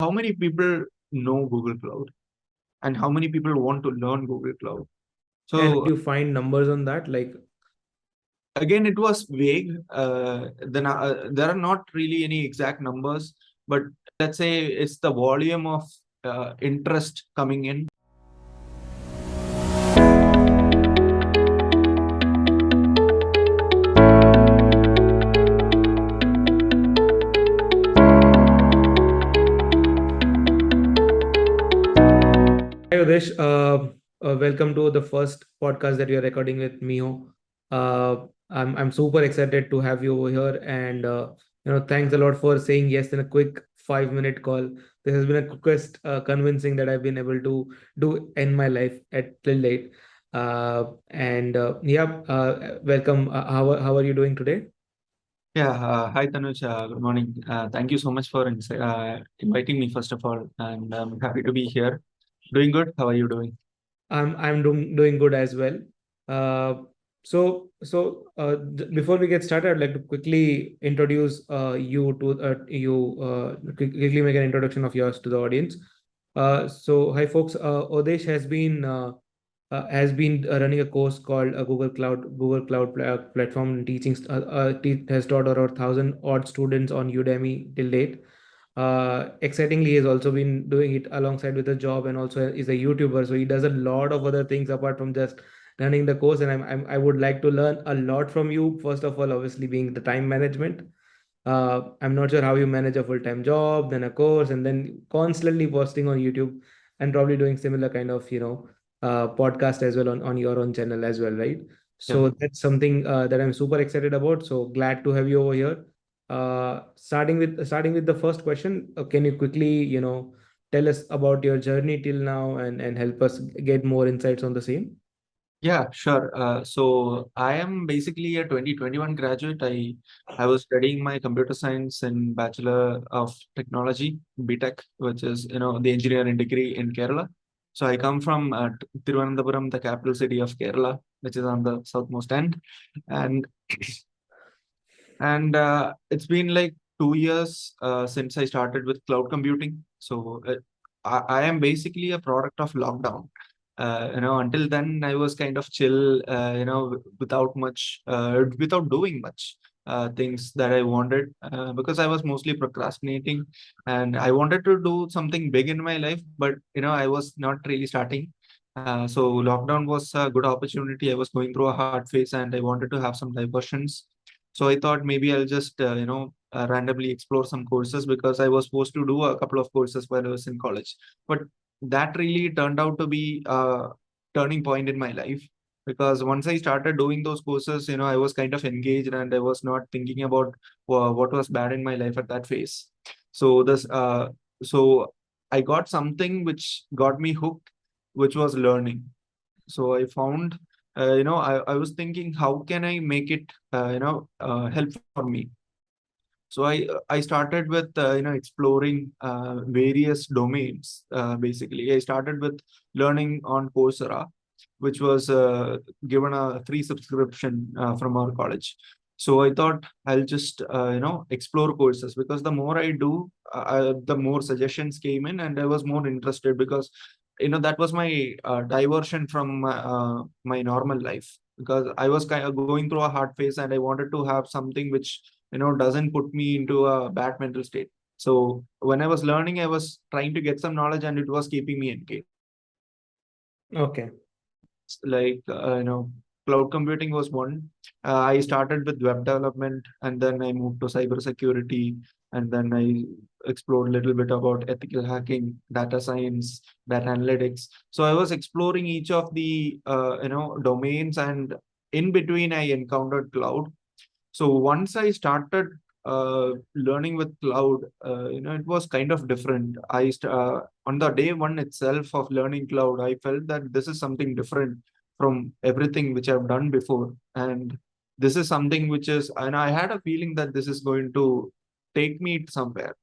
how many people know Google Cloud and how many people want to learn Google Cloud? And So you find numbers on that, like again, it was vague. There are not really any exact numbers, but let's say it's the volume of interest coming in. Hi Udesh, welcome to the first podcast that you're recording with Miho. I'm super excited to have you over here, and thanks a lot for saying yes in a quick 5 minute call. This has been a quickest convincing that I've been able to do in my life at till date. Welcome. How are you doing today? Yeah, hi Tanuj. Good morning. Thank you so much for inviting me, first of all, and I'm happy to be here. Doing good. How are you doing? I'm doing good as well. Uh, Before we get started, I'd like to quickly introduce quickly make an introduction of yours to the audience. Hi folks. Odesh has been running a course called Google Cloud platform teaching. Has taught around 1,000 odd students on Udemy till date. Excitingly, he has also been doing it alongside with a job, and also is a YouTuber. So he does a lot of other things apart from just running the course. And I would like to learn a lot from you. First of all, obviously being the time management. I'm not sure how you manage a full-time job, then a course, and then constantly posting on YouTube, and probably doing similar kind of podcast as well on your own channel as well, right? Yeah. So that's something that I'm super excited about. So glad to have you over here. Starting with the first question, can you quickly tell us about your journey till now, and help us get more insights on the same? Yeah, sure. So I am basically a 2021 graduate. I was studying my computer science and Bachelor of Technology, BTech, which is the engineering degree in Kerala. So I come from Thiruvananthapuram, the capital city of Kerala, which is on the southmost end, and it's been like 2 years since I started with cloud computing. So I am basically a product of lockdown. Until then I was kind of chill, without much, without doing much things that I wanted, because I was mostly procrastinating, and I wanted to do something big in my life, but I was not really starting. So lockdown was a good opportunity. I was going through a hard phase and I wanted to have some diversions. So I thought maybe I'll just, randomly explore some courses because I was supposed to do a couple of courses while I was in college. But that really turned out to be a turning point in my life, because once I started doing those courses, I was kind of engaged and I was not thinking about what was bad in my life at that phase. So so I got something which got me hooked, which was learning. So I found, I was thinking, how can I make it, help for me? So I started with, exploring various domains. Basically, I started with learning on Coursera, which was given a free subscription from our college. So I thought I'll just, explore courses, because the more I do, the more suggestions came in, and I was more interested, because that was my diversion from my normal life, because I was kind of going through a hard phase and I wanted to have something which doesn't put me into a bad mental state. So when I was learning, I was trying to get some knowledge and it was keeping me engaged. Okay. Like, cloud computing was one. I started with web development, and then I moved to cybersecurity, and then I explored a little bit about ethical hacking, data science, data analytics. So I was exploring each of the domains, and in between I encountered cloud. So once I started learning with cloud, it was kind of different. On the day one itself of learning cloud, I felt that this is something different from everything which I've done before, and this is something which is, and I had a feeling that this is going to take me somewhere.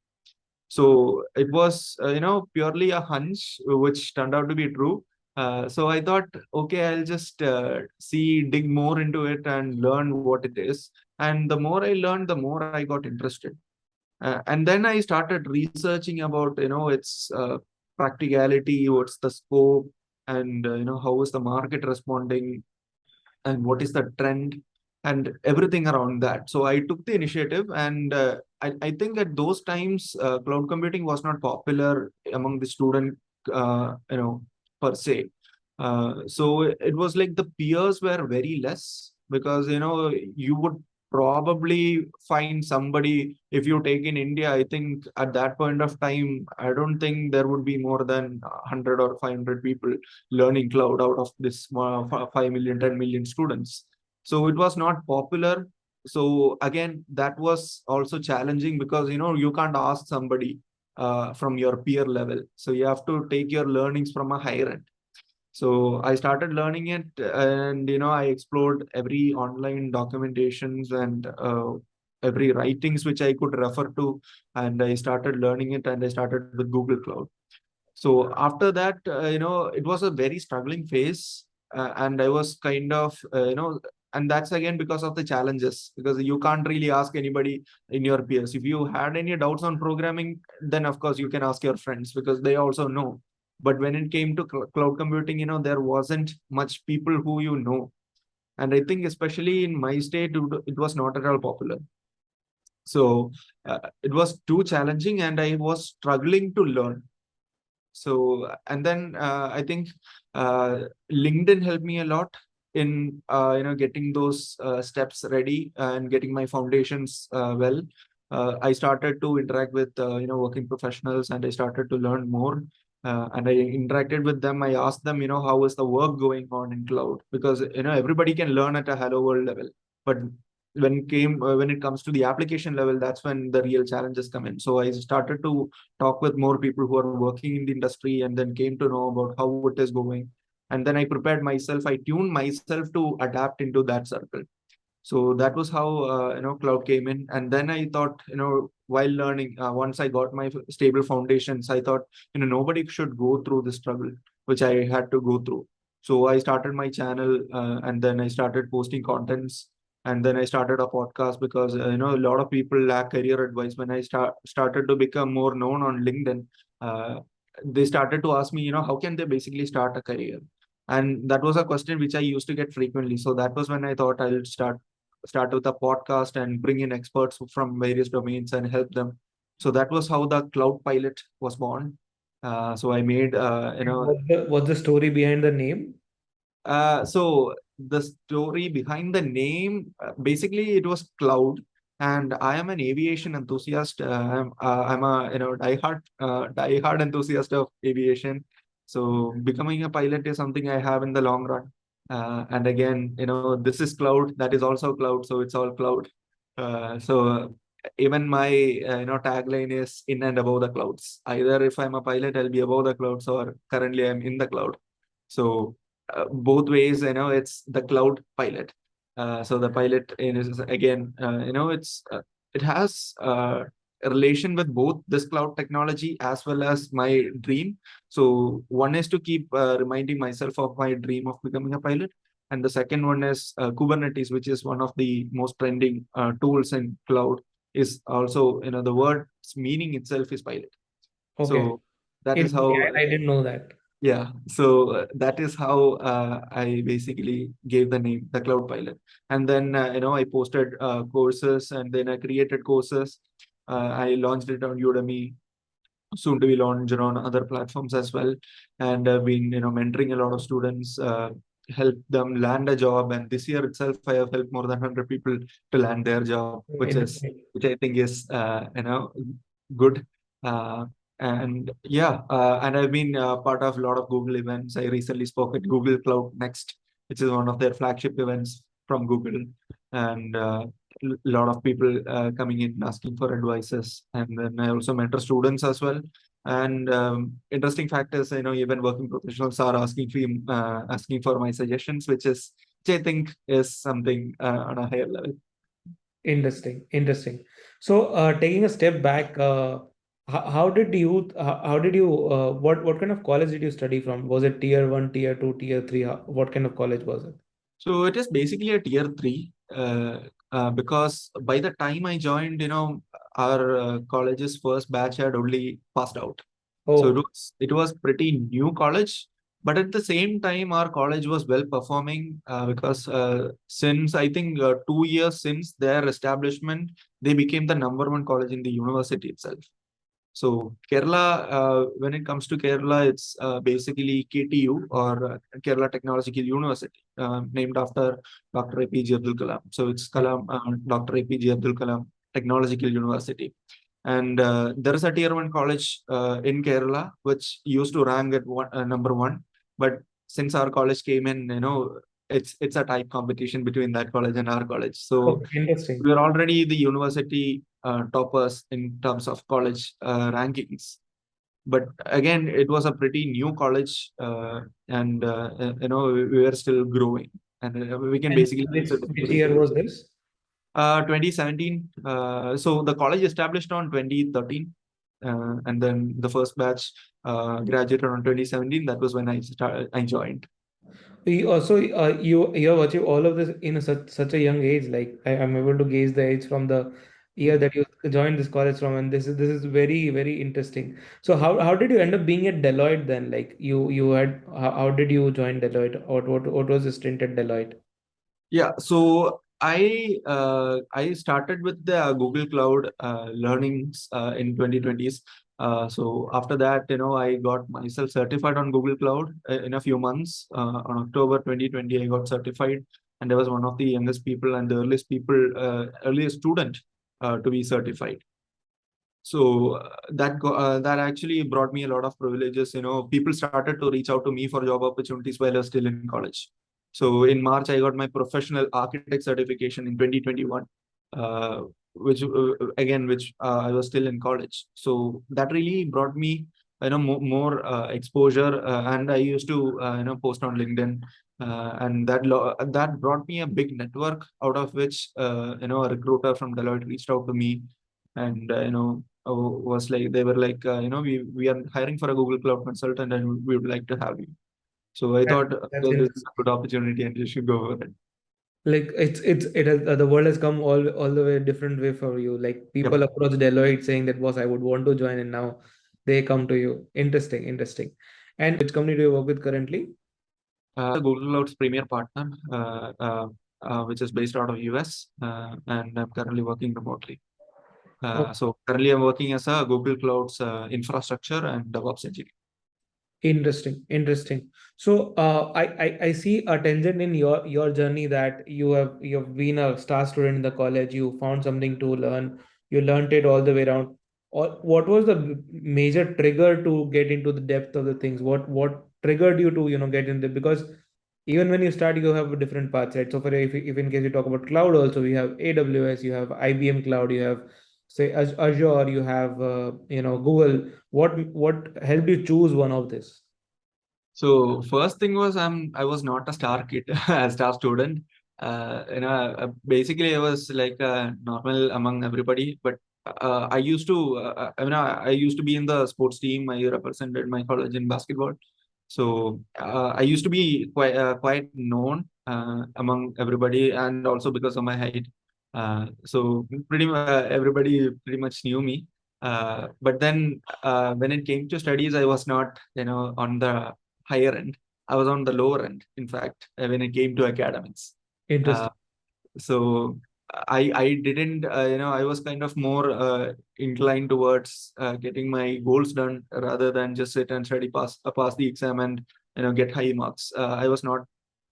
So it was, purely a hunch, which turned out to be true. So I thought, okay, I'll just dig more into it and learn what it is. And the more I learned, the more I got interested. And then I started researching about, its practicality, what's the scope, and how is the market responding, and what is the trend, and everything around that. So I took the initiative, and I think at those times, cloud computing was not popular among the student, per se. So it was like the peers were very less, because you would probably find somebody, if you take in India. I think at that point of time, I don't think there would be more than 100 or 500 people learning cloud out of this 5 million, 10 million students. So it was not popular. So again, that was also challenging, because you can't ask somebody from your peer level. So you have to take your learnings from a higher end. So I started learning it, and I explored every online documentations, and every writings which I could refer to, and I started learning it, and I started with Google Cloud. So after that, it was a very struggling phase, and I was kind of, and that's again because of the challenges, because you can't really ask anybody in your peers. If you had any doubts on programming, then of course you can ask your friends, because they also know. But when it came to cloud computing, there wasn't much people who and I think especially in my state, it was not at all popular. So it was too challenging, and I was struggling to learn. So, and then I think LinkedIn helped me a lot in getting those steps ready and getting my foundations well. I started to interact with working professionals, and I started to learn more. And I interacted with them. I asked them, how is the work going on in cloud? Because everybody can learn at a hello world level, but when it comes to the application level, that's when the real challenges come in. So I started to talk with more people who are working in the industry, and then came to know about how it is going. And then I prepared myself, I tuned myself to adapt into that circle. So that was how cloud came in. And then I thought, while learning, once I got my stable foundations, I thought, nobody should go through the struggle which I had to go through. So I started my channel, and then I started posting contents, and then I started a podcast, because a lot of people lack career advice. When I started to become more known on LinkedIn, uh, they started to ask me, how can they basically start a career? And that was a question which I used to get frequently. So that was when I thought I'll start with a podcast and bring in experts from various domains and help them. So that was how the Cloud Pilot was born. So I made, What's the story behind the name? so the story behind the name, basically it was cloud, and I am an aviation enthusiast. I'm a diehard enthusiast of aviation. So becoming a pilot is something I have in the long run. And again, this is cloud, that is also cloud, so it's all cloud. So even my tagline is in and above the clouds. Either if I'm a pilot, I'll be above the clouds, or currently I'm in the cloud. So both ways, it's the cloud pilot. So the pilot is again, it has a relation with both this cloud technology as well as my dream. So one is to keep reminding myself of my dream of becoming a pilot, and the second one is Kubernetes, which is one of the most trending tools in cloud. Is also, the word's meaning itself is pilot. Okay. So that is Interesting. how. I didn't know that. Yeah, so that is how I basically gave the name, the Cloud Pilot. And then, I posted courses, and then I created courses. I launched it on Udemy, soon to be launched on other platforms as well. And I've been, mentoring a lot of students, help them land a job. And this year itself, I have helped more than 100 people to land their job, Interesting. which I think is, good. Uh, and yeah, and I've been part of a lot of Google events. I recently spoke at Google Cloud Next, which is one of their flagship events from Google. And lot of people coming in asking for advices, and then I also mentor students as well. And interesting fact is, even working professionals are asking for my suggestions, which I think is something on a higher level. Interesting. Interesting. So, taking a step back, how did you, what kind of college did you study from? Was it tier one, tier two, tier three? What kind of college was it? So it is basically a tier three, because by the time I joined, our college's first batch had only passed out. So Oh, it was pretty new college, but at the same time, our college was well performing because since I think 2 years since their establishment, they became the number one college in the university itself. So Kerala, when it comes to Kerala, it's basically KTU or Kerala Technological University, named after Dr. APJ Abdul Kalam. So it's Dr. APJ Abdul Kalam Technological University. And there is a tier one college in Kerala which used to rank at number one, but since our college came in, it's a tight competition between that college and our college. So okay, interesting. we are already the university toppers in terms of college rankings. But again, it was a pretty new college, and we were still growing, and we can And basically which consider which year was this? 2017. So the college established on 2013, and then the first batch graduated on 2017. That was when I joined. You also you have achieved all of this in such a young age. Like I'm able to gauge the age from the year that you joined this college from, and this is very interesting. So how did you end up being at Deloitte then? Like you had how did you join Deloitte, or what was the stint at Deloitte? Yeah, so I started with the Google Cloud learnings in 2020s. So after that, I got myself certified on Google Cloud in a few months. On October 2020, I got certified, and I was one of the youngest people and the earliest student to be certified. So that actually brought me a lot of privileges. People started to reach out to me for job opportunities while I was still in college. So in March, I got my professional architect certification in 2021, uh, which I was still in college. So that really brought me more exposure, and I used to post on LinkedIn. And that brought me a big network, out of which a recruiter from Deloitte reached out to me, and was like, they were like, we are hiring for a Google Cloud consultant, and we would like to have you. So I That, thought, that's well, this is interesting. a good opportunity and you should go for it. Like it has the world has come all the way different way for you. Like Yep. people approach Deloitte saying that boss, I would want to join, and now they come to you. Interesting, interesting. And which company do you work with currently? Google Cloud's premier partner, which is based out of US, and I'm currently working remotely. So currently I'm working as a Google Cloud's infrastructure and DevOps engineer. Interesting, interesting. So, I see a tangent in your journey that you have been a star student in the college. You found something to learn. You learned it all the way around. Or what was the major trigger to get into the depth of the things? What triggered you to get in there? Because even when you start, you have different paths, right? So, for if in case you talk about cloud, also you have AWS, you have IBM Cloud, you have say Azure, you have Google. What helped you choose one of this? So first thing was I was not a star kid, a star student. Basically I was like normal among everybody. But I used to, I used to be in the sports team. I represented my college in basketball. So I used to be quite known among everybody, and also because of my height. So everybody pretty much knew me. But then when it came to studies, I was not on the higher end. I was on the lower end, in fact, when it came to academics. Uh, Interesting. so I didn't I was kind of more inclined towards getting my goals done rather than just sit and study, pass the exam, and get high marks. I was not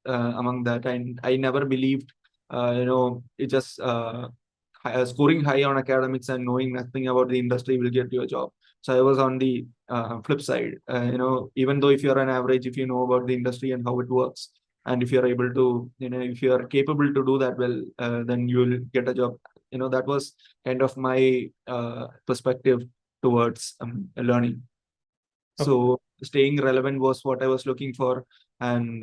among that, and I never believed it just scoring high on academics and knowing nothing about the industry will get you a job. So I was on the flip side. Even though if you're an average, if you know about the industry and how it works, and if you're able to, if you are capable to do that well, then you will get a job. That was kind of my perspective towards learning. Okay. So staying relevant was what I was looking for, and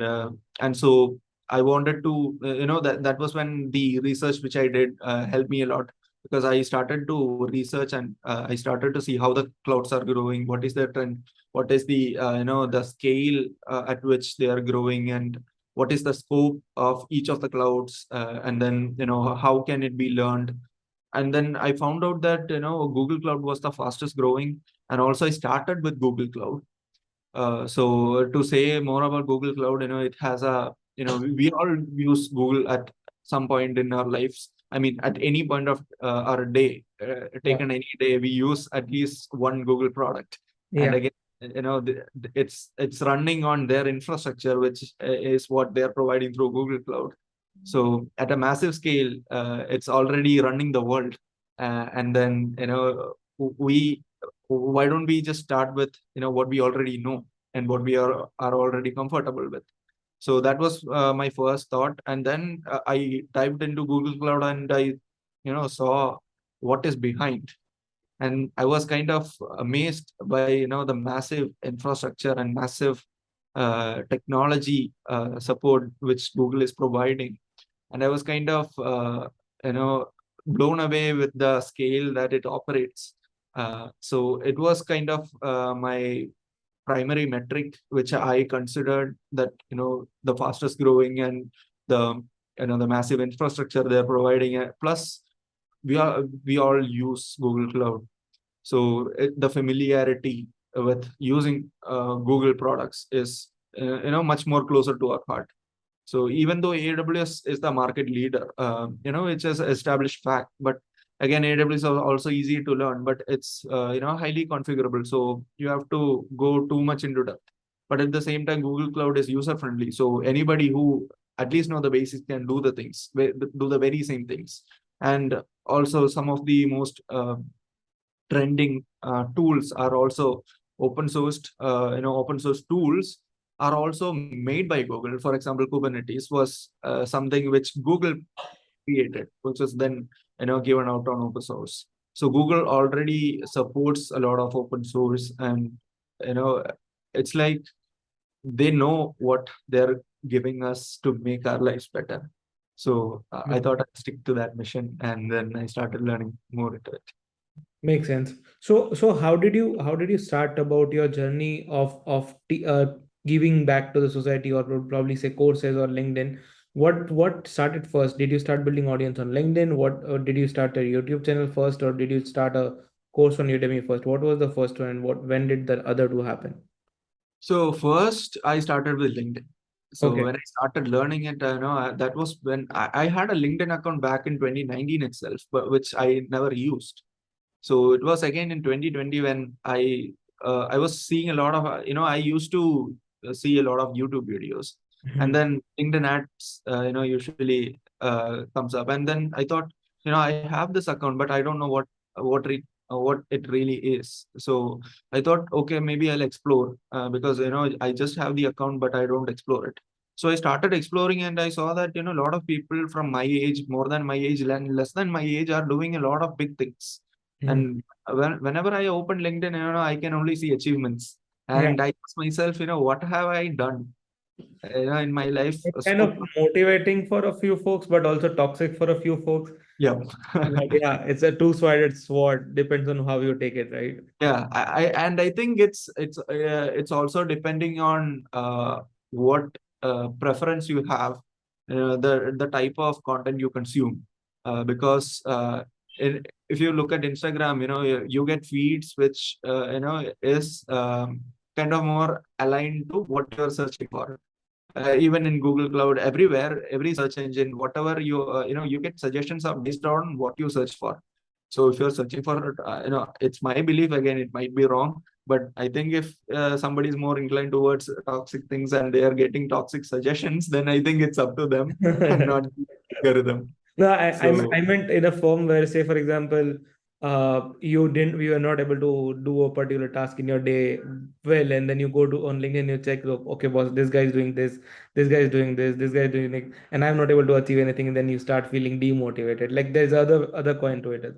so I wanted to, that was when the research which I did helped me a lot, because I started to research, and I started to see how the clouds are growing, what is the trend, what is the the scale at which they are growing, and what is the scope of each of the clouds, and then how can it be learned. and then I found out that Google Cloud was the fastest growing, and also I started with Google Cloud. So to say more about Google Cloud, it has a, we all use Google at some point in our lives. I mean, at any point of our day, Yeah. taken any day, we use at least one Google product. And Yeah. again, it's running on their infrastructure, which is what they're providing through Google Cloud. So at a massive scale, it's already running the world. And then, we why don't we just start with what we already know and what we are already comfortable with. So that was my first thought, and then I dived into Google Cloud, and I saw what is behind, and I was kind of amazed by the massive infrastructure and massive technology support which Google is providing. And I was kind of you know blown away with the scale that it operates. So it was kind of my primary metric, which I considered that the fastest growing, and the the massive infrastructure they're providing. Plus, we all use Google Cloud, so the familiarity with using Google products is much more closer to our heart. So even though AWS is the market leader, it's an established fact. But again, AWS is also easy to learn, but it's highly configurable. So you have to go too much into depth. But at the same time, Google Cloud is user friendly. So anybody who at least know the basics can do the things, do the very same things. And also some of the most trending tools are also open sourced. Open source tools are also made by Google. For example, Kubernetes was something which Google created, which was then given out on open source. So Google already supports a lot of open source, and you know it's like they know what they're giving us to make our lives better. So I thought I'd stick to that mission, and then I started learning more into it. Makes sense. So how did you start about your journey of giving back to the society, or would probably say courses or LinkedIn? What started first? Did you start building audience on LinkedIn? What or did you start a YouTube channel first, or did you start a course on Udemy first? What was the first one, and when did the other two happen? So first, I started with LinkedIn. So Okay. when I started learning it, that was when I had a LinkedIn account back in 2019 itself, but which I never used. So it was again in 2020 when I was seeing a lot of I used to see a lot of YouTube videos, and Mhm. then LinkedIn ads usually comes up, and then I thought I have this account, but I don't know what it really is. So I thought, okay, maybe I'll explore, because I just have the account, but I don't explore it. So I started exploring, and I saw that a lot of people from my age, more than my age, and less than my age, are doing a lot of big things. Mhm. And whenever I open LinkedIn, I can only see achievements, Yeah. and I ask myself, what have I done, in my life It's kind so of far? motivating for a few folks, but also toxic for a few folks. Yeah. But yeah, it's a two-sided sword. Depends on how you take it, right? Yeah, and I think it's also depending on what preference you have, the type of content you consume, because if you look at Instagram, you get feeds which is kind of more aligned to what you're searching for. Even in Google Cloud, everywhere, every search engine, whatever you get suggestions are based on what you search for. So if you're searching for, it's my belief, again, it might be wrong, but I think if somebody is more inclined towards toxic things and they are getting toxic suggestions, then I think it's up to them and not the algorithm. No, I So meant in a form where, say, for example, you were not able to do a particular task in your day well, and then you go to on LinkedIn, you check, look, okay, boss, this guy is doing this guy is doing this guy is doing it, and I'm not able to achieve anything, and then you start feeling demotivated. Like there's other coin to it.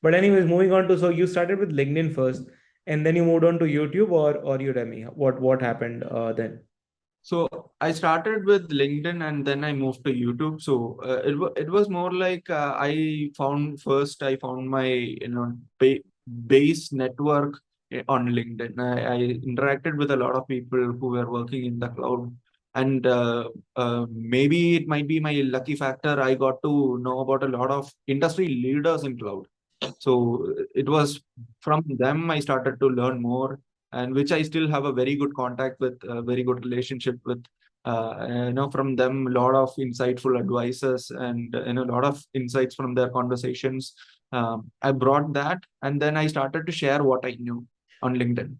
But anyways, moving on to, so you started with LinkedIn first, and then you moved on to YouTube or Udemy. What happened then? So I started with LinkedIn, and then I moved to YouTube. So it was more like I found my base network on LinkedIn. I interacted with a lot of people who were working in the cloud, And maybe it might be my lucky factor. I got to know about a lot of industry leaders in cloud. So it was from them I started to learn more, and which I still have a very good contact with, a very good relationship with. From them, a lot of insightful advices and a lot of insights from their conversations. I brought that, and then I started to share what I knew on LinkedIn.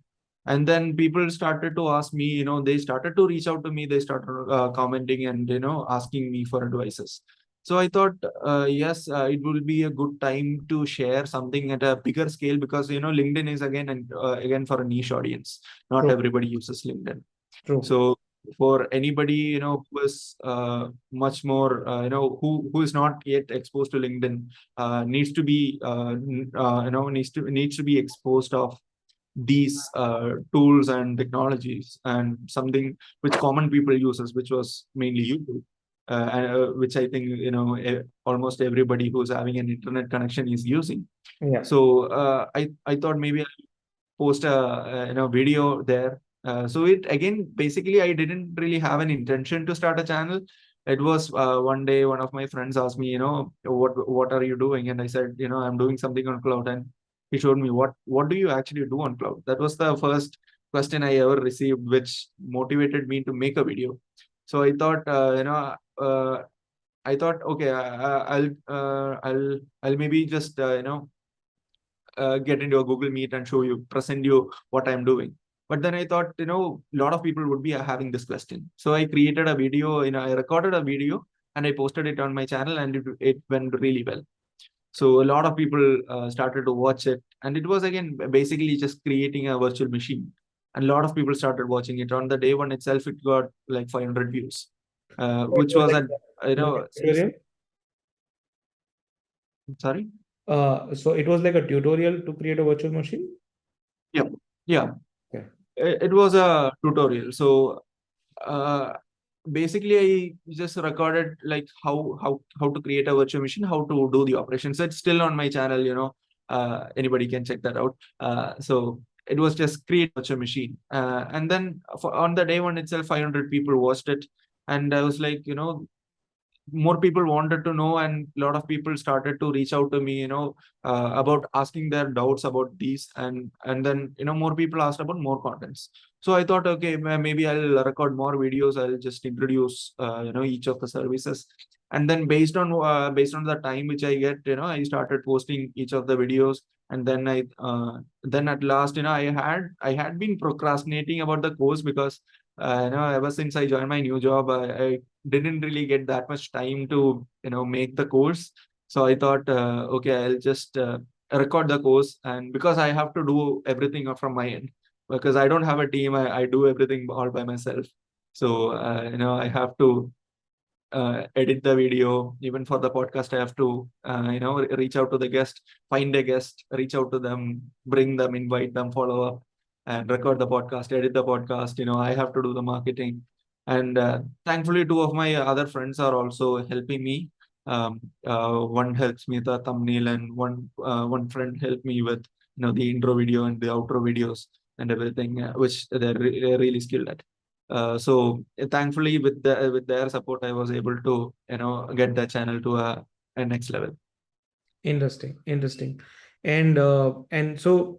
And then people started to ask me, they started to reach out to me, they started commenting and asking me for advices. So I thought, yes, it will be a good time to share something at a bigger scale, because LinkedIn is again and again for a niche audience. Not True, everybody uses LinkedIn. true. So for anybody who is much more who is not yet exposed to LinkedIn, needs to be needs to be exposed of these tools and technologies, and something which common people uses, which was mainly YouTube, which I think almost everybody who's having an internet connection is using. Yeah. So I thought maybe post a video there. So it again, basically, I didn't really have an intention to start a channel. It was one day one of my friends asked me, what are you doing? And I said, I'm doing something on cloud. And he showed me what do you actually do on cloud. That was the first question I ever received, which motivated me to make a video. So I thought, okay, I'll maybe just get into a Google Meet and present you what I'm doing. But then I thought, a lot of people would be having this question. So I created a video, I recorded a video and I posted it on my channel, and it went really well. So a lot of people started to watch it. And it was again basically just creating a virtual machine. And a lot of people started watching it. On the day one itself, it got like 500 views, So it which was was like at, you like know, a tutorial. sorry? So it was like a tutorial to create a virtual machine. Yeah. Yeah. Okay. It was a tutorial. So uh, basically I just recorded like how to create a virtual machine, how to do the operations. It's still on my channel. Anybody can check that out. So it was just create a virtual machine, and then on the day one itself, 500 people watched it. And I was like, more people wanted to know, and a lot of people started to reach out to me, about asking their doubts about these. And then more people asked about more contents. So I thought, okay, maybe I'll record more videos. I'll just introduce each of the services. And then based on the time which I get, I started posting each of the videos. And then at last, I had been procrastinating about the course, because ever since I joined my new job, I didn't really get that much time to make the course. So I thought, okay, I'll just record the course. And because I have to do everything from my end, because I don't have a team, I do everything all by myself. So I have to edit the video. Even for the podcast, I have to reach out to the guest, find a guest, reach out to them, bring them, invite them, follow up, and record the podcast, edit the podcast. I have to do the marketing. And thankfully, two of my other friends are also helping me. One helps me with the thumbnail, and one friend helped me with the intro video and the outro videos and everything, which they're really skilled at. So thankfully, with their support, I was able to get the channel to a next level. Interesting, interesting. And so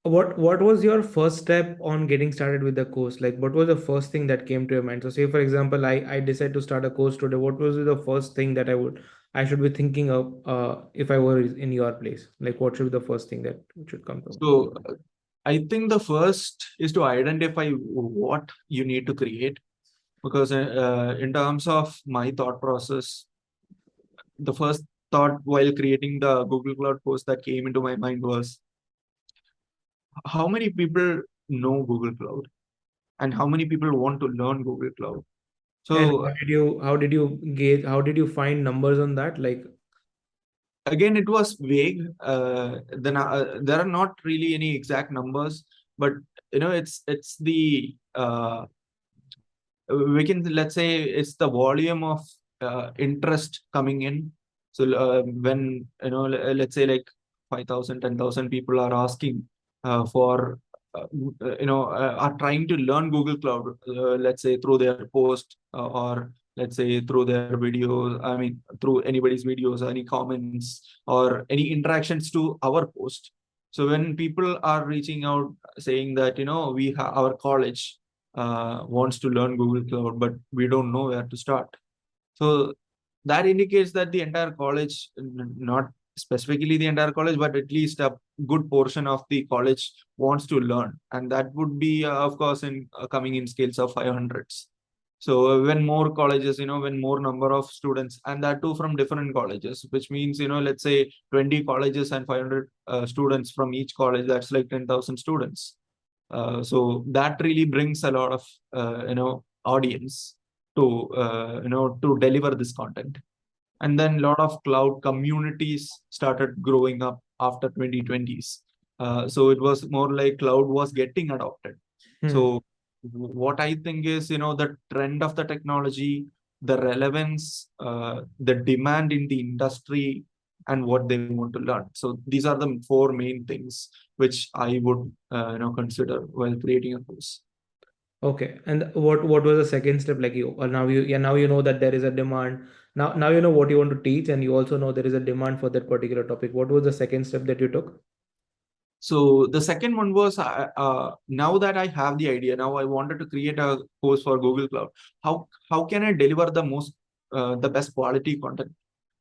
what was your first step on getting started with the course? Like what was the first thing that came to your mind? So say for example, I decide to start a course today. What was the first thing that I should be thinking of if I were in your place? Like what should be the first thing that should come to mind? So I think the first is to identify what you need to create, because in terms of my thought process, the first thought while creating the Google Cloud course that came into my mind was, how many people know Google Cloud, and how many people want to learn Google Cloud. And So how did you find numbers on that? Like again, it was vague. Then there are not really any exact numbers, but it's the we can, let's say, it's the volume of interest coming in. So when let's say like 5,000, 10,000 people are asking for are trying to learn Google Cloud, let's say through their post, or let's say through their videos, I mean, through anybody's videos, any comments, or any interactions to our post. So when people are reaching out saying that, we have our college wants to learn Google Cloud, but we don't know where to start. So that indicates that the entire college, not specifically the entire college, but at least a good portion of the college wants to learn. And that would be, of course, in coming in scales of 500s. So when more colleges, when more number of students, and that too from different colleges, which means, let's say 20 colleges and 500 students from each college, that's like 10,000 students. So that really brings a lot of, audience to, to deliver this content. And then a lot of cloud communities started growing up after 2020s. So it was more like cloud was getting adopted. So what I think is, the trend of the technology, the relevance, the demand in the industry, and what they want to learn. So these are the four main things which I would, consider while creating a course. Okay, and what was the second step? Like now you know that there is a demand. Now you know what you want to teach, and you also know there is a demand for that particular topic. What was the second step that you took? So the second one was, now that I have the idea, now I wanted to create a course for Google Cloud. How can I deliver the best quality content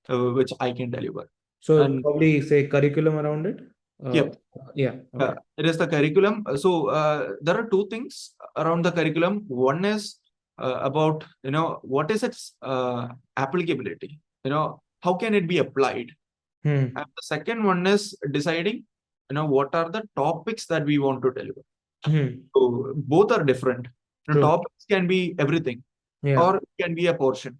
which I can deliver? So And probably say curriculum around it. Uh, yep, yeah. Okay. it is the curriculum. So there are two things around the curriculum. One is about, what is its applicability? How can it be applied? Hmm. And the second one is deciding, what are the topics that we want to deliver. Hmm. So both are different. True. Topics can be everything, Yeah. or it can be a portion.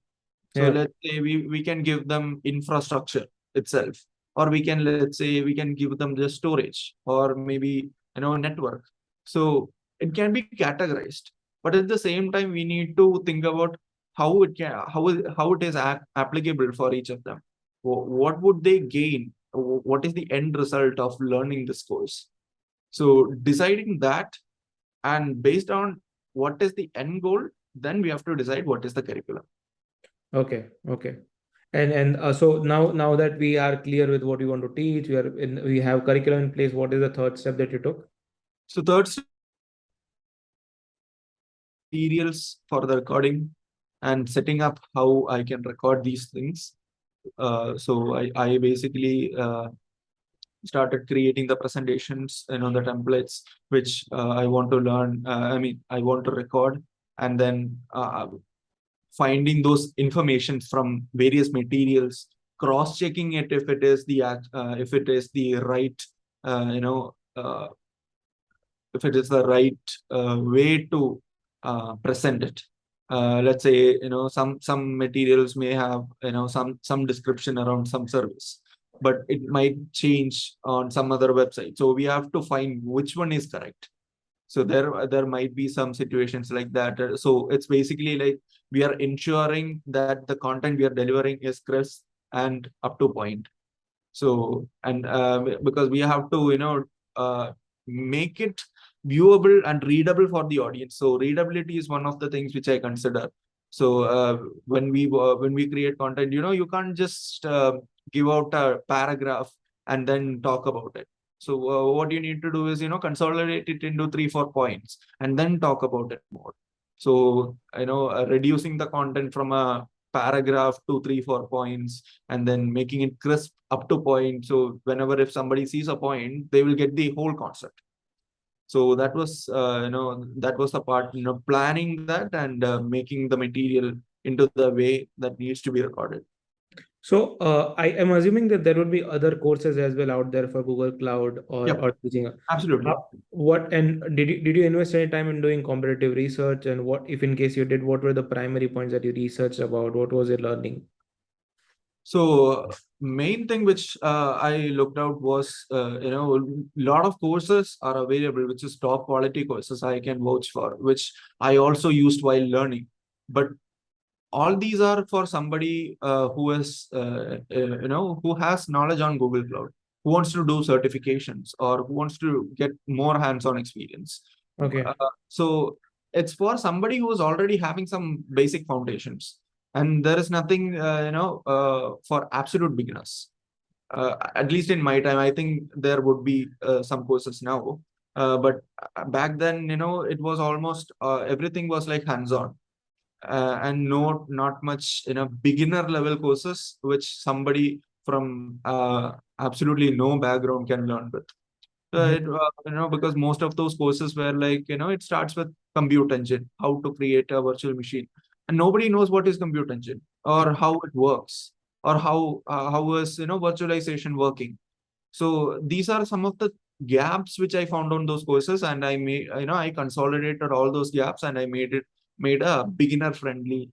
So Yeah. let's say we can give them infrastructure itself, or let's say we can give them the storage, or maybe, network. So it can be categorized, but at the same time we need to think about how it is applicable for each of them. What would they gain? What is the end result of learning this course? So deciding that, and based on what is the end goal, then we have to decide what is the curriculum. Okay. Okay. And so now that we are clear with what we want to teach, we have curriculum in place. What is the third step that you took? So third step, materials for the recording and setting up how I can record these things. So I basically started creating the presentations, the templates which I want to learn. I want to record, and then finding those information from various materials, cross-checking it if it is the right, if it is the right way to present it. Let's say, some materials may have, some description around some service, but it might change on some other website. So we have to find which one is correct. So there might be some situations like that. So it's basically like we are ensuring that the content we are delivering is crisp and up to point. So, and because we have to, make it viewable and readable for the audience. So readability is one of the things which I consider. So when we create content, you can't just give out a paragraph and then talk about it. So what you need to do is, consolidate it into 3 4 points and then talk about it more. So, reducing the content from a paragraph to 3 4 points, and then making it crisp up to point. So whenever if somebody sees a point, they will get the whole concept. So that was the part, planning that, and making the material into the way that needs to be recorded. So I am assuming that there would be other courses as well out there for Google Cloud Yep, or teaching. absolutely. What and did you invest any time in doing competitive research? And what if in case you did, what were the primary points that you researched about? What was your learning? So main thing which I looked out was, lot of courses are available, which is top quality courses I can vouch for, which I also used while learning. But all these are for somebody who is, who has knowledge on Google Cloud. who wants to do certifications or who wants to get more hands-on experience. Okay. So it's for somebody who is already having some basic foundations, and there is nothing for absolute beginners. At least in my time, I think there would be some courses now, but back then, it was almost everything was like hands-on, and not much beginner level courses which somebody from absolutely no background can learn with. So Mhm. because most of those courses were like, it starts with compute engine, how to create a virtual machine, and nobody knows what is compute engine or how it works, or how is virtualization working. So these are some of the gaps which I found on those courses, and I consolidated all those gaps, and I made a beginner friendly,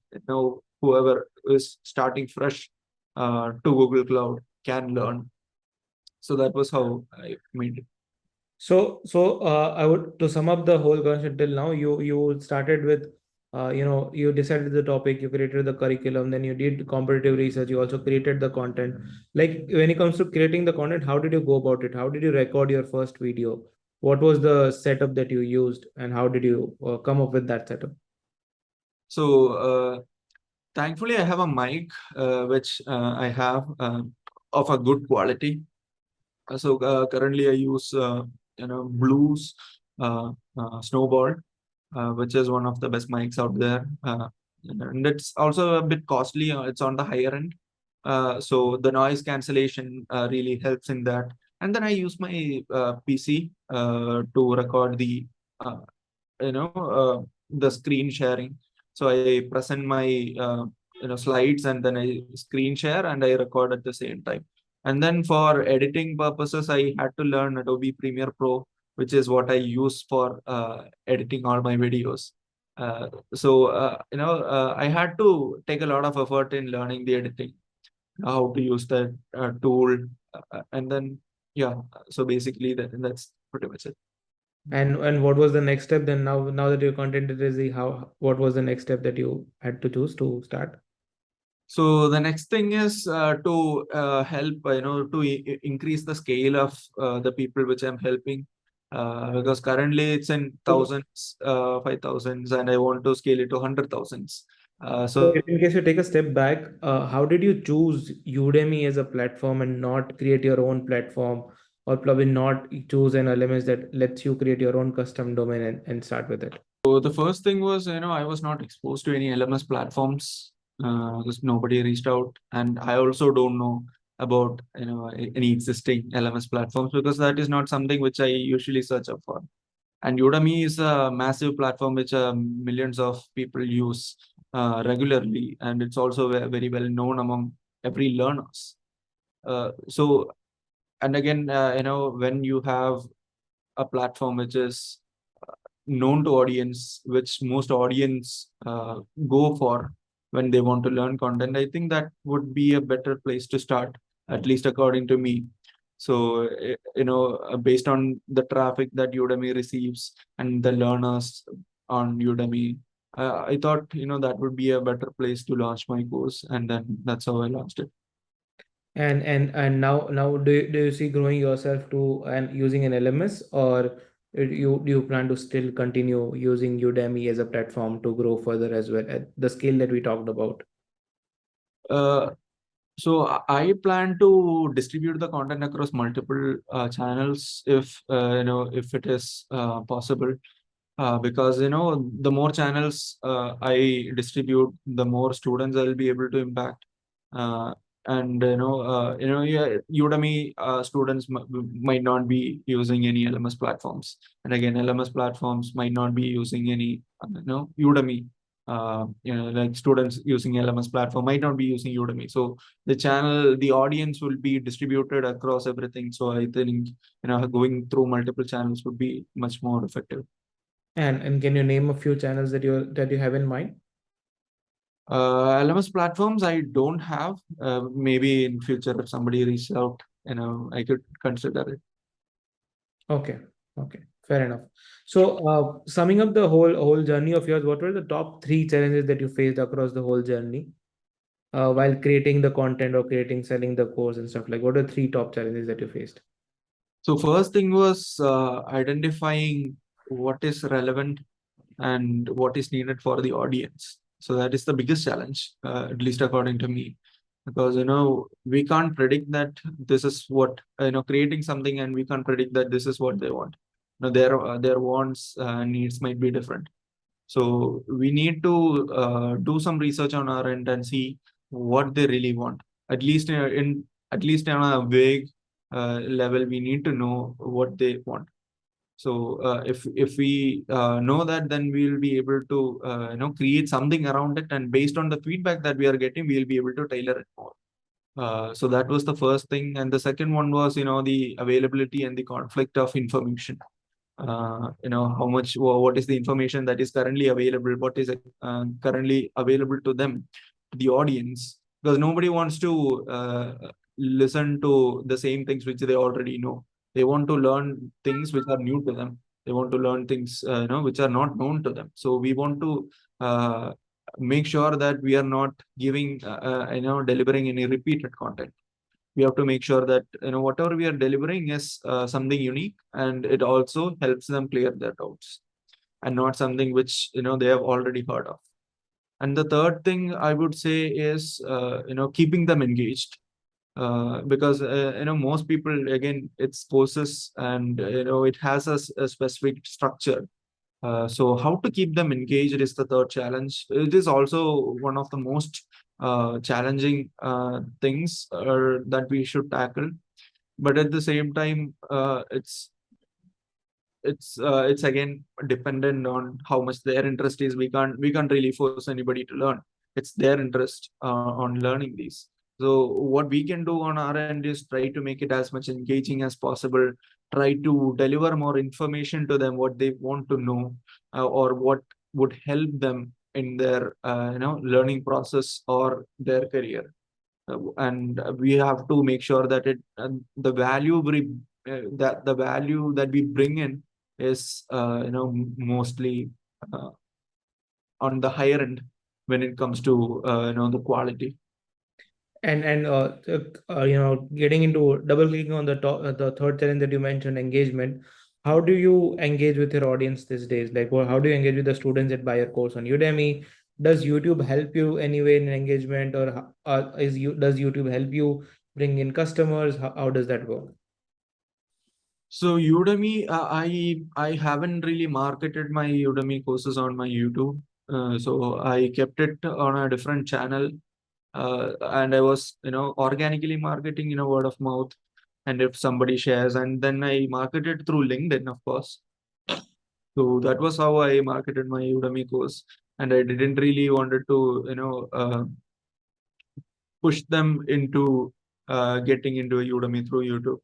whoever is starting fresh to Google Cloud can learn. So that was how I made it. So I would, to sum up the whole conversation till now, you started with, you decided the topic, you created the curriculum, then you did competitive research, you also created the content. Like when it comes to creating the content, how did you go about it? How did you record your first video? What was the setup that you used, and how did you come up with that setup? So thankfully, I have a mic which I have of a good quality. So currently, I use Blues Snowball, which is one of the best mics out there. And it's also a bit costly. It's on the higher end. So the noise cancellation really helps in that. And then I use my PC to record uh, the screen sharing. So I present my slides, and then I screen share and I record at the same time. And then for editing purposes, I had to learn Adobe Premiere Pro, which is what I use for editing all my videos. I had to take a lot of effort in learning the editing, how to use that tool, and then yeah. So basically, that's pretty much it. And what was the next step then? Now that your content is easy, how what was the next step that you had to choose to start? So the next thing is to help, to increase the scale of the people which I'm helping, because currently it's in thousands, 5,000s, and I want to scale it to 100,000s. So So in case you take a step back, how did you choose Udemy as a platform and not create your own platform, or probably not choose an LMS that lets you create your own custom domain and start with it? the first thing was, I was not exposed to any LMS platforms because nobody reached out, and I also don't know about any existing LMS platforms, because that is not something which I usually search up for. And Udemy is a massive platform which millions of people use regularly, and it's also very well known among every learners. And again, when you have a platform which is known to audience, which most audience go for when they want to learn content, I think that would be a better place to start, at least according to me. So, based on the traffic that Udemy receives and the learners on Udemy, I thought, that would be a better place to launch my course. And then that's how I launched it. And now do you see growing yourself to and using an LMS, or do you plan to still continue using Udemy as a platform to grow further as well at the scale that we talked about? Uh, So I plan to distribute the content across multiple channels if it is possible. Because the more channels I distribute, the more students I'll be able to impact. Uh, and yeah, Udemy students might not be using any LMS platforms, and again, LMS platforms might not be using any Udemy. Like students using LMS platform might not be using Udemy. So the audience will be distributed across everything. So I think going through multiple channels would be much more effective. And can you name a few channels that you have in mind? LMS platforms I don't have. Maybe in future if somebody reaches out, I could consider it. Okay, okay, fair enough. So, summing up the whole journey of yours, what were the top three challenges that you faced across the whole journey, while creating the content or selling the course and stuff like? What are the three top challenges that you faced? So first thing was identifying what is relevant and what is needed for the audience. So that is the biggest challenge, at least according to me, because we can't predict that this is what creating something, and we can't predict that this is what they want. Their wants needs might be different. So we need to do some research on our end and see what they really want. At least in at least on a vague level, we need to know what they want. So if we know that, then we'll be able to create something around it, and based on the feedback that we are getting, we'll be able to tailor it more. So that was the first thing, and the second one was the availability and the conflict of information. How much, what is the information that is currently available, what is currently available to them, to the audience, because nobody wants to listen to the same things which they already know. They want to learn things which are new to them. They want to learn things which are not known to them. So we want to make sure that we are not giving delivering any repeated content. We have to make sure that whatever we are delivering is something unique, and it also helps them clear their doubts, and not something which they have already heard of. And the third thing I would say is keeping them engaged, because most people, again, it's courses, and it has a specific structure. So how to keep them engaged is the third challenge. It is also one of the most challenging things that we should tackle. But at the same time, it's again dependent on how much their interest is. We can't really force anybody to learn. It's their interest on learning these. So what we can do on our end is try to make it as much engaging as possible. Try to deliver more information to them, what they want to know, or what would help them in their learning process or their career. And we have to make sure that the value the value that we bring in is mostly uh, on the higher end when it comes to the quality. And getting into double clicking on the third challenge that you mentioned, engagement. How do you engage with your audience these days? Like, how do you engage with the students that buy your course on Udemy? Does YouTube help you anyway in engagement, or does YouTube help you bring in customers? How does that work? So Udemy, I haven't really marketed my Udemy courses on my YouTube. So I kept it on a different channel, and I was organically marketing, word of mouth, and if somebody shares, and then I marketed through LinkedIn, of course. So that was how I marketed my Udemy course, and I didn't really wanted to push them into getting into Udemy through YouTube.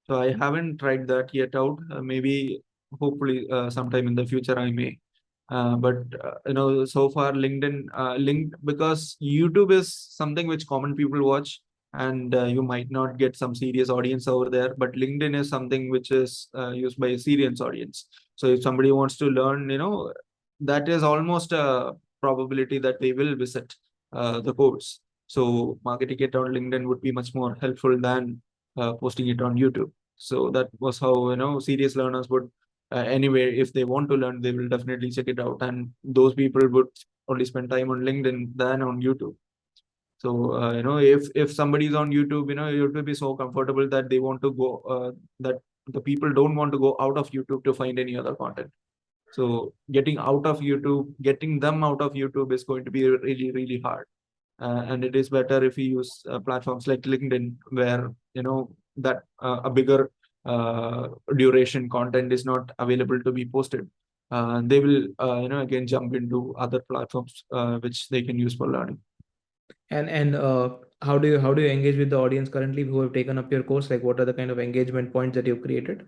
So I haven't tried that yet out. Maybe, hopefully, sometime in the future I may. But so far LinkedIn, because YouTube is something which common people watch, and you might not get some serious audience over there. But LinkedIn is something which is used by a serious audience. So if somebody wants to learn, that is almost a probability that they will visit the course. So marketing it on LinkedIn would be much more helpful than posting it on YouTube. So that was how serious learners would anyway, if they want to learn, they will definitely check it out, and those people would only spend time on LinkedIn than on YouTube. So if somebody is on YouTube, YouTube is so comfortable that they want to go that the people don't want to go out of YouTube to find any other content. So getting them out of YouTube is going to be really, really hard. And it is better if we use platforms like LinkedIn, where that a bigger duration content is not available to be posted. They will again jump into other platforms which they can use for learning. And how do you engage with the audience currently who have taken up your course? Like, what are the kind of engagement points that you've created?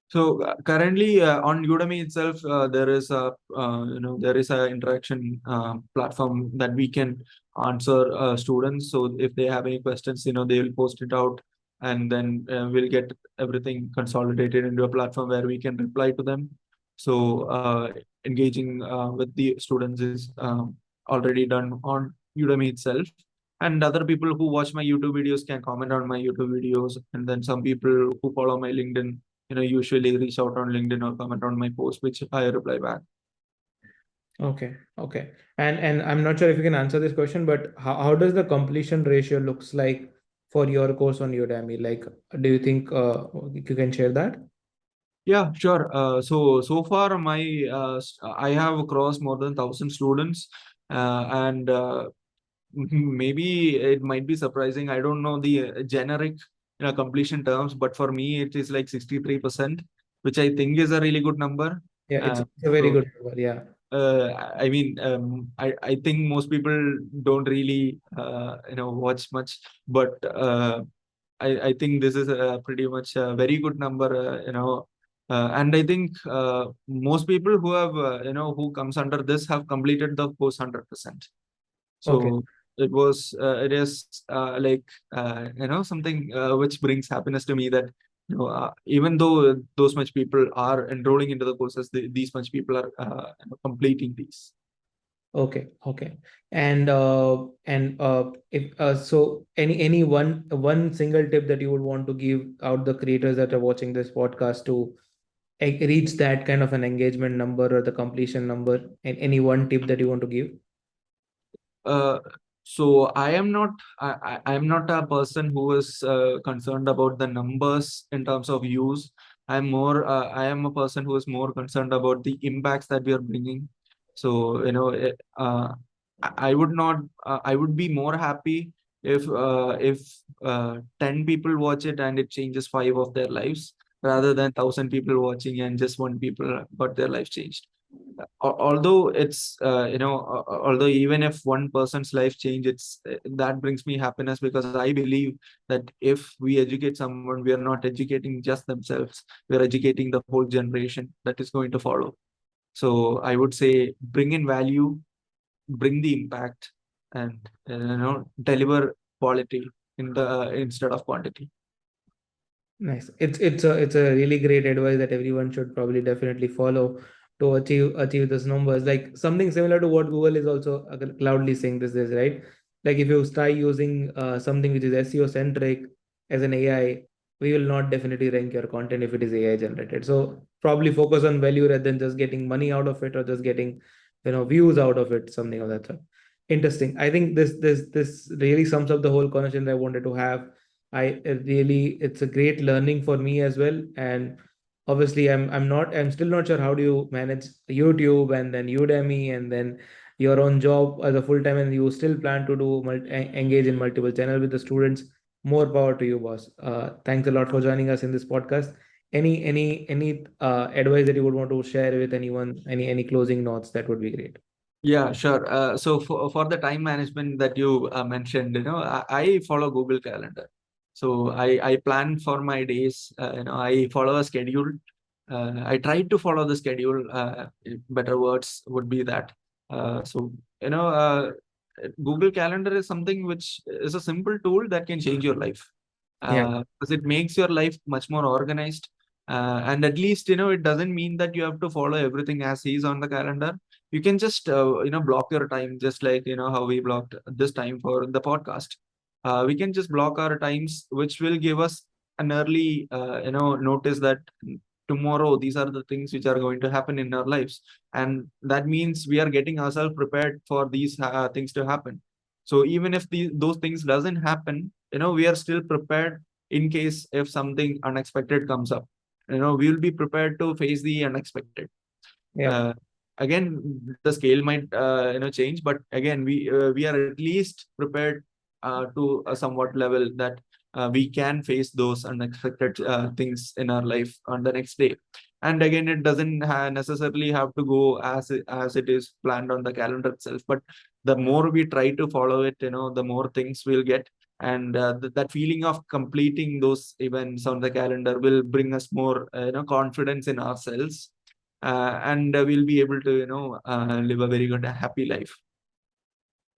So currently on Udemy itself, there is a interaction platform that we can answer students. So if they have any questions, they will post it out, and then we'll get everything consolidated into a platform where we can reply to them. So engaging with the students is already done on Udemy itself. and other people who watch my YouTube videos can comment on my YouTube videos, and then some people who follow my LinkedIn, usually reach out on LinkedIn or comment on my post, which I reply back. Okay, okay. And I'm not sure if you can answer this question, but how does the completion ratio looks like for your course on Udemy? Like, do you think you can share that? Yeah, sure. So far, I have crossed more than 1,000 students, and maybe it might be surprising. I don't know the generic completion terms, but for me, it is like 63%, which I think is a really good number. Yeah, Uh, it's a very so, good number. Yeah. I mean, I think most people don't really, watch much, but I think this is pretty much a very good number, and I think most people who have, who comes under this have completed the course 100%. Okay. So it is like, something which brings happiness to me, that, even though those much people are enrolling into the courses, these much people are completing these. Okay, okay. And if so any one single tip that you would want to give out the creators that are watching this podcast to reach that kind of an engagement number or the completion number, and any one tip that you want to give? Uh, so I am not a person who is concerned about the numbers in terms of views. I am a person who is more concerned about the impacts that we are bringing. So, I would not, I would be more happy if 10 people watch it and it changes five of their lives, rather than 1,000 people watching and just one people got their life changed. Although it's, although even if one person's life change, it's that brings me happiness, because I believe that if we educate someone, we are not educating just themselves, we are educating the whole generation that is going to follow. So I would say, bring in value, bring the impact, and deliver quality in the instead of quantity. Nice. It's a really great advice that everyone should probably definitely follow to achieve those numbers. Like something similar to what Google is also loudly saying this is, right? Like if you start using something which is SEO centric as an AI, we will not definitely rank your content if it is AI generated. So probably focus on value rather than just getting money out of it or just getting views out of it, something of that sort. Interesting. I think this really sums up the whole conversation that I wanted to have. It's a great learning for me as well. And obviously, I'm still not sure how do you manage YouTube and then Udemy and then your own job as a full time, and you still plan to do engage in multiple channels with the students. More power to you, boss. Thanks a lot for joining us in this podcast. Any advice that you would want to share with anyone? Any closing notes that would be great. Yeah, sure. So for the time management that you mentioned, I follow Google Calendar. So I plan for my days. I follow a schedule. I try to follow the schedule. Better words would be that. So, you know, uh, Google Calendar is something which is a simple tool that can change your life, Yeah, because it makes your life much more organized. And at least, it doesn't mean that you have to follow everything as is on the calendar. You can just, block your time, just like, how we blocked this time for the podcast. We can just block our times, which will give us an early, notice that tomorrow these are the things which are going to happen in our lives, and that means we are getting ourselves prepared for these things to happen. So even if those things doesn't happen, we are still prepared in case if something unexpected comes up. We'll be prepared to face the unexpected. yeah. uh, Again, the scale might change, but again, we are at least prepared to a somewhat level that we can face those unexpected things in our life on the next day. And again, it doesn't necessarily have to go as it is planned on the calendar itself, but the more we try to follow it, the more things we'll get. And that feeling of completing those events on the calendar will bring us more confidence in ourselves, and we'll be able to live a very good happy life.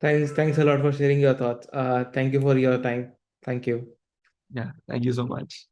Thanks a lot for sharing your thoughts. Thank you for your time. Thank you. Yeah, thank you so much.